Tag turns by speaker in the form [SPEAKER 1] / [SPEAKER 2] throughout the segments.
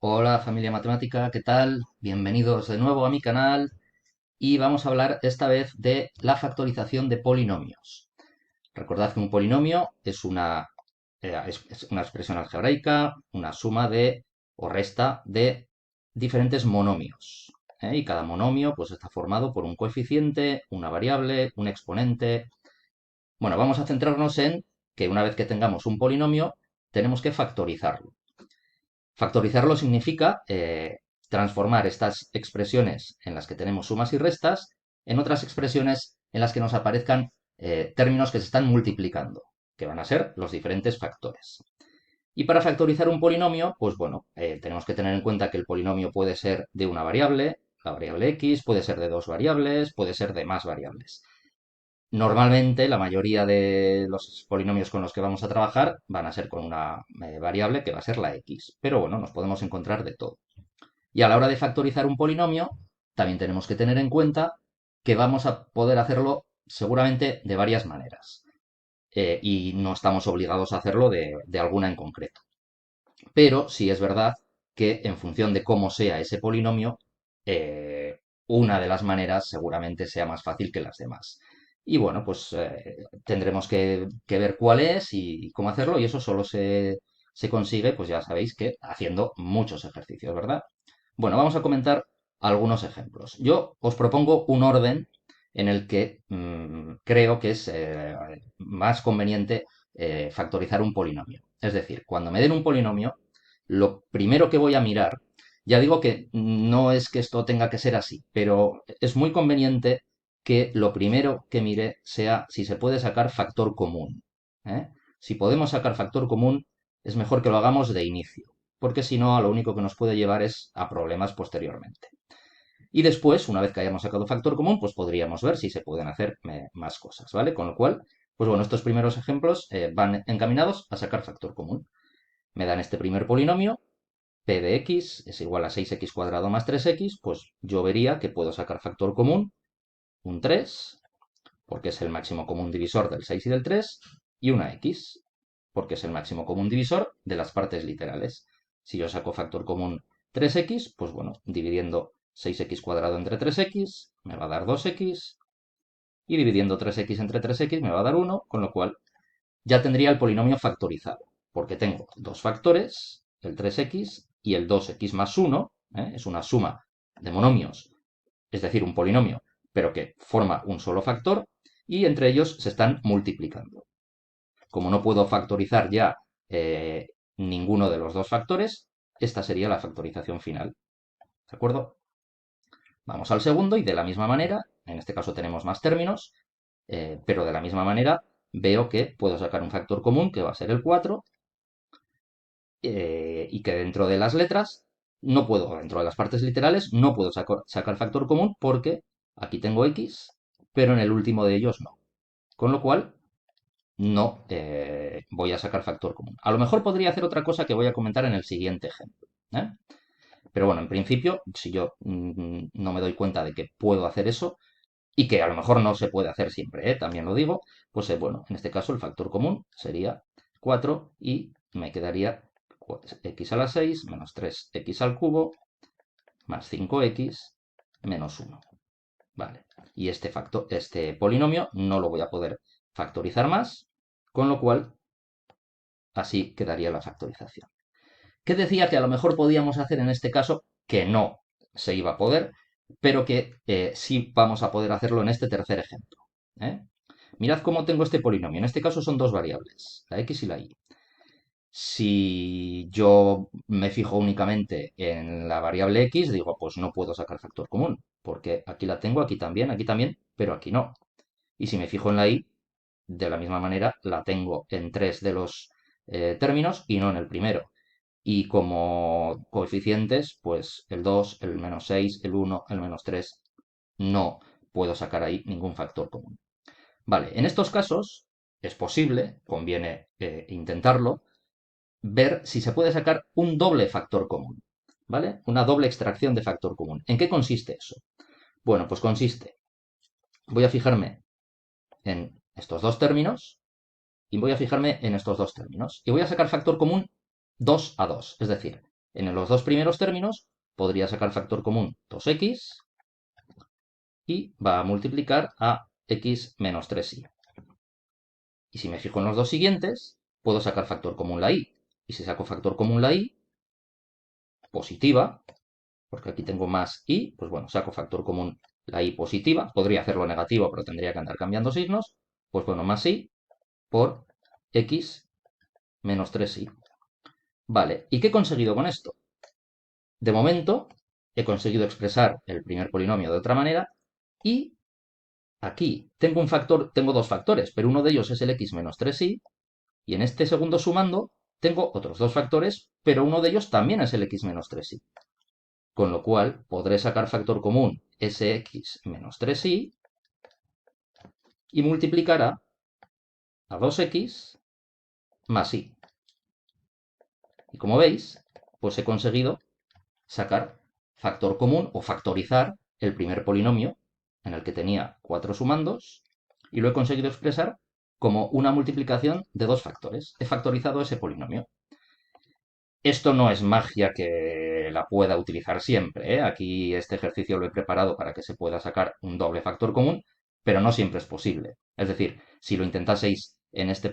[SPEAKER 1] Hola familia matemática, ¿qué tal? Bienvenidos de nuevo a mi canal y vamos a hablar esta vez de la factorización de polinomios. Recordad que un polinomio es una expresión algebraica, una suma de o resta de diferentes monomios. Y cada monomio pues, está formado por un coeficiente, una variable, un exponente. Bueno, vamos a centrarnos en que una vez que tengamos un polinomio, tenemos que factorizarlo. Factorizarlo significa transformar estas expresiones en las que tenemos sumas y restas en otras expresiones en las que nos aparezcan términos que se están multiplicando, que van a ser los diferentes factores. Y para factorizar un polinomio, pues bueno, tenemos que tener en cuenta que el polinomio puede ser de una variable, la variable x, puede ser de dos variables, puede ser de más variables. Normalmente, la mayoría de los polinomios con los que vamos a trabajar van a ser con una variable que va a ser la x. Pero bueno, nos podemos encontrar de todo. Y a la hora de factorizar un polinomio, también tenemos que tener en cuenta que vamos a poder hacerlo seguramente de varias maneras. Y no estamos obligados a hacerlo de alguna en concreto. Pero sí es verdad que en función de cómo sea ese polinomio, una de las maneras seguramente sea más fácil que las demás. Y bueno, pues tendremos que ver cuál es y cómo hacerlo, y eso solo se consigue, pues ya sabéis que haciendo muchos ejercicios, ¿verdad? Bueno, vamos a comentar algunos ejemplos. Yo os propongo un orden en el que creo que es más conveniente factorizar un polinomio. Es decir, cuando me den un polinomio, lo primero que voy a mirar, ya digo que no es que esto tenga que ser así, pero es muy conveniente que lo primero que mire sea si se puede sacar factor común. ¿eh? Si podemos sacar factor común, es mejor que lo hagamos de inicio, porque si no, a lo único que nos puede llevar es a problemas posteriormente. Y después, una vez que hayamos sacado factor común, pues podríamos ver si se pueden hacer más cosas, ¿vale? Con lo cual, pues bueno, estos primeros ejemplos van encaminados a sacar factor común. Me dan este primer polinomio, p de x es igual a 6x cuadrado más 3x, pues yo vería que puedo sacar factor común, un 3, porque es el máximo común divisor del 6 y del 3, y una x, porque es el máximo común divisor de las partes literales. Si yo saco factor común 3x, pues bueno, dividiendo 6x cuadrado entre 3x, me va a dar 2x, y dividiendo 3x entre 3x me va a dar 1, con lo cual ya tendría el polinomio factorizado, porque tengo dos factores, el 3x y el 2x más 1, es una suma de monomios, es decir, un polinomio, pero que forma un solo factor, y entre ellos se están multiplicando. Como no puedo factorizar ya ninguno de los dos factores, esta sería la factorización final. ¿De acuerdo? Vamos al segundo y de la misma manera, en este caso tenemos más términos, pero de la misma manera veo que puedo sacar un factor común que va a ser el 4 y que dentro de las letras no puedo, dentro de las partes literales, no puedo sacar factor común porque aquí tengo x, pero en el último de ellos no. Con lo cual, no voy a sacar factor común. A lo mejor podría hacer otra cosa que voy a comentar en el siguiente ejemplo. ¿eh? Pero bueno, en principio, si yo no me doy cuenta de que puedo hacer eso, y que a lo mejor no se puede hacer siempre, también lo digo, pues bueno, en este caso el factor común sería 4 y me quedaría x a la 6 menos 3x al cubo más 5x menos 1. Vale. Y este polinomio no lo voy a poder factorizar más, con lo cual así quedaría la factorización. ¿Qué decía que a lo mejor podíamos hacer en este caso? Que no se iba a poder, pero que sí vamos a poder hacerlo en este tercer ejemplo. ¿eh? Mirad cómo tengo este polinomio. En este caso son dos variables, la x y la y. Si yo me fijo únicamente en la variable x, digo, pues no puedo sacar factor común, porque aquí la tengo, aquí también, pero aquí no. Y si me fijo en la y, de la misma manera la tengo en tres de los términos y no en el primero. Y como coeficientes, pues el 2, el menos 6, el 1, el menos 3, no puedo sacar ahí ningún factor común. Vale, en estos casos es posible, conviene intentarlo, ver si se puede sacar un doble factor común, ¿vale? Una doble extracción de factor común. ¿En qué consiste eso? Bueno, pues consiste, voy a fijarme en estos dos términos y voy a fijarme en estos dos términos. Y voy a sacar factor común 2 a 2, es decir, En los dos primeros términos podría sacar factor común 2x y va a multiplicar a x menos 3y. Y si me fijo en los dos siguientes, puedo sacar factor común la y. Y si saco factor común la y, positiva, porque aquí tengo más y, pues bueno, saco factor común la y positiva. Podría hacerlo negativo, pero tendría que andar cambiando signos. Pues bueno, más y por x menos 3y. Vale, ¿y qué he conseguido con esto? De momento, he conseguido expresar el primer polinomio de otra manera y aquí tengo dos factores, pero uno de ellos es el x menos 3y y en este segundo sumando tengo otros dos factores, pero uno de ellos también es el x menos 3y. Con lo cual podré sacar factor común ese x menos 3y y multiplicará a 2x más y. Y como veis, pues he conseguido sacar factor común o factorizar el primer polinomio en el que tenía 4 sumandos y lo he conseguido expresar como una multiplicación de dos factores. He factorizado ese polinomio. Esto no es magia que la pueda utilizar siempre, ¿eh? Aquí este ejercicio lo he preparado para que se pueda sacar un doble factor común, pero no siempre es posible. Es decir, si lo intentaseis en este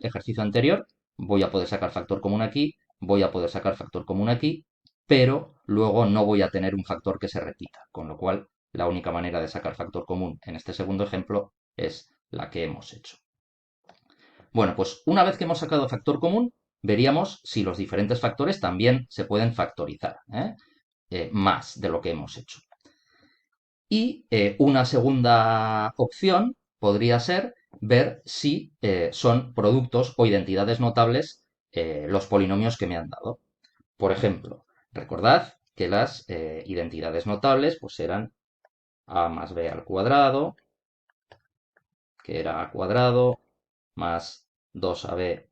[SPEAKER 1] ejercicio anterior, voy a poder sacar factor común aquí, voy a poder sacar factor común aquí, pero luego no voy a tener un factor que se repita, con lo cual la única manera de sacar factor común en este segundo ejemplo es la que hemos hecho. Bueno, pues una vez que hemos sacado factor común, veríamos si los diferentes factores también se pueden factorizar, más de lo que hemos hecho. Y una segunda opción podría ser ver si son productos o identidades notables los polinomios que me han dado. Por ejemplo, recordad que las identidades notables pues eran a más b al cuadrado, que era a cuadrado, más 2ab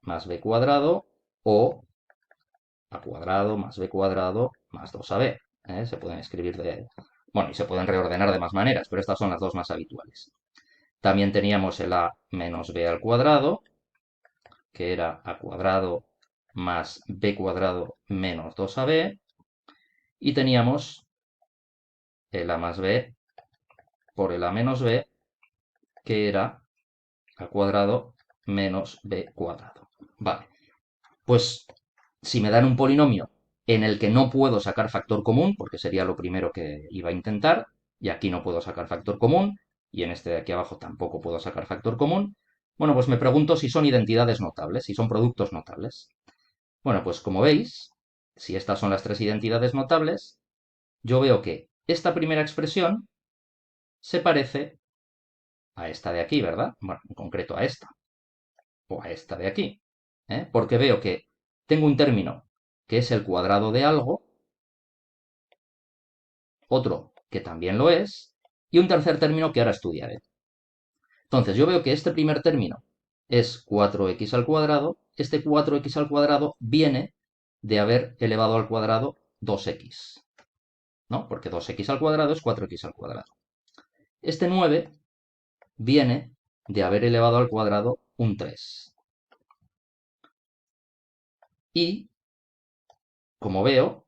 [SPEAKER 1] más b cuadrado, o a cuadrado más b cuadrado más 2ab. Se pueden escribir bueno, y se pueden reordenar de más maneras, pero estas son las dos más habituales. También teníamos el a menos b al cuadrado, que era a cuadrado más b cuadrado menos 2ab. Y teníamos el a más b por el a menos b, que era a cuadrado menos b cuadrado. Vale, pues si me dan un polinomio en el que no puedo sacar factor común, porque sería lo primero que iba a intentar, y aquí no puedo sacar factor común, y en este de aquí abajo tampoco puedo sacar factor común, bueno, pues me pregunto si son identidades notables, si son productos notables. Bueno, pues como veis, si estas son las tres identidades notables, yo veo que esta primera expresión se parece a esta de aquí, ¿verdad? Bueno, en concreto a esta, o a esta de aquí, porque veo que tengo un término que es el cuadrado de algo, otro que también lo es, y un tercer término que ahora estudiaré. Entonces, yo veo que este primer término es 4x al cuadrado, este 4x al cuadrado viene de haber elevado al cuadrado 2x, ¿no? Porque 2x al cuadrado es 4x al cuadrado. Este 9 viene de haber elevado al cuadrado un 3. Y, como veo,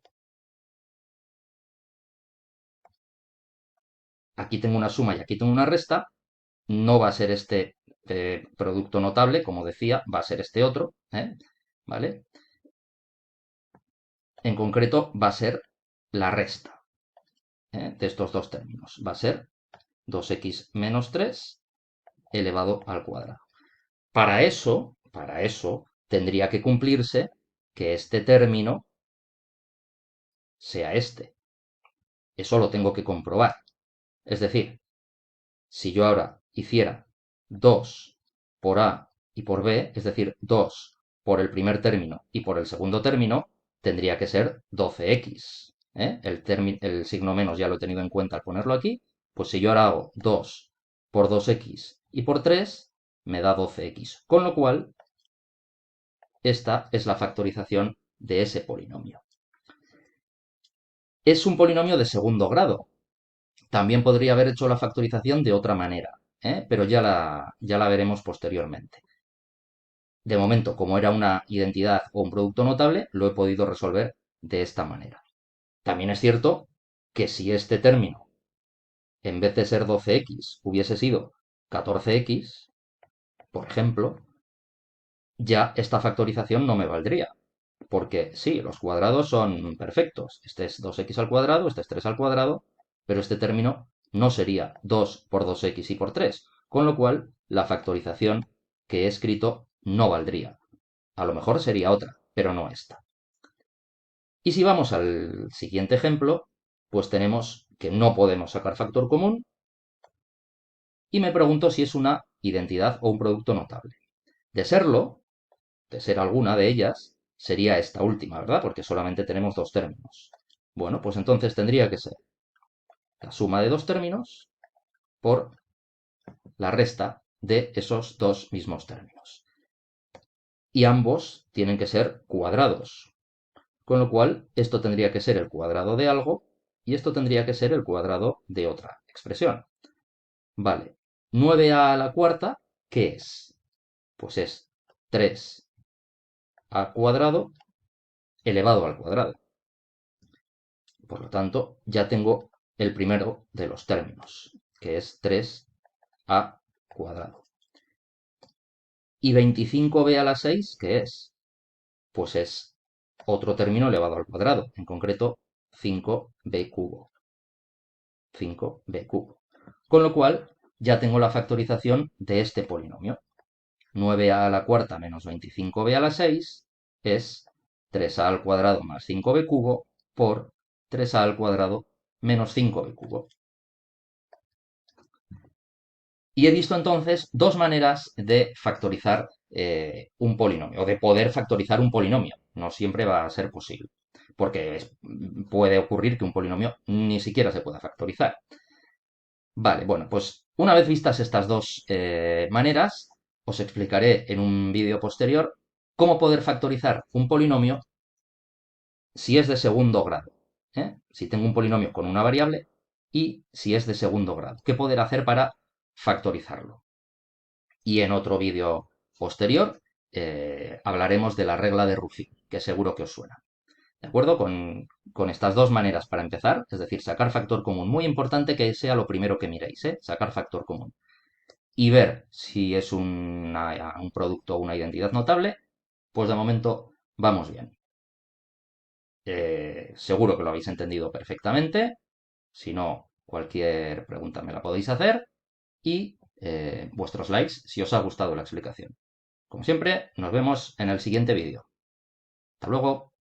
[SPEAKER 1] aquí tengo una suma y aquí tengo una resta, no va a ser este producto notable, como decía, va a ser este otro, ¿vale? En concreto, va a ser la resta de estos dos términos. Va a ser 2x menos 3 elevado al cuadrado. Para eso, tendría que cumplirse que este término sea este. Eso lo tengo que comprobar. Es decir, si yo ahora hiciera 2 por A y por B, es decir, 2 por el primer término y por el segundo término, tendría que ser 12x. El signo menos ya lo he tenido en cuenta al ponerlo aquí. Pues si yo ahora hago 2 por 2x y por 3, me da 12x. Con lo cual, esta es la factorización de ese polinomio. Es un polinomio de segundo grado. También podría haber hecho la factorización de otra manera, pero ya la veremos posteriormente. De momento, como era una identidad o un producto notable, lo he podido resolver de esta manera. También es cierto que si este término, en vez de ser 12x, hubiese sido 14x, por ejemplo, ya esta factorización no me valdría. Porque sí, los cuadrados son perfectos. Este es 2x al cuadrado, este es 3 al cuadrado, pero este término no sería 2 por 2x y por 3, con lo cual la factorización que he escrito no valdría. A lo mejor sería otra, pero no esta. Y si vamos al siguiente ejemplo, pues tenemos que no podemos sacar factor común y me pregunto si es una identidad o un producto notable. De serlo, de ser alguna de ellas, sería esta última, ¿verdad? Porque solamente tenemos dos términos. Bueno, pues entonces tendría que ser la suma de dos términos por la resta de esos dos mismos términos. Y ambos tienen que ser cuadrados. Con lo cual, esto tendría que ser el cuadrado de algo y esto tendría que ser el cuadrado de otra expresión. Vale, 9a a la cuarta, ¿qué es? Pues es 3a cuadrado elevado al cuadrado. Por lo tanto, ya tengo el primero de los términos, que es 3a cuadrado. ¿Y 25b a la 6 qué es? Pues es otro término elevado al cuadrado, en concreto 5b cubo. 5b cubo. Con lo cual, ya tengo la factorización de este polinomio. 9a a la cuarta menos 25b a la 6 es 3a al cuadrado más 5b cubo por 3a al cuadrado menos 5b cubo. Y he visto entonces dos maneras de factorizar un polinomio, o de poder factorizar un polinomio. No siempre va a ser posible, porque puede ocurrir que un polinomio ni siquiera se pueda factorizar. Vale, bueno, pues una vez vistas estas dos maneras, os explicaré en un vídeo posterior cómo poder factorizar un polinomio si es de segundo grado. Si tengo un polinomio con una variable y si es de segundo grado. ¿Qué poder hacer para factorizarlo? Y en otro vídeo posterior hablaremos de la regla de Ruffin, que seguro que os suena. ¿De acuerdo? Con estas dos maneras para empezar, es decir, sacar factor común. Muy importante que sea lo primero que miréis, sacar factor común. Y ver si es un producto o una identidad notable, pues de momento vamos bien. Seguro que lo habéis entendido perfectamente. Si no, cualquier pregunta me la podéis hacer. Y vuestros likes si os ha gustado la explicación. Como siempre, nos vemos en el siguiente vídeo. Hasta luego.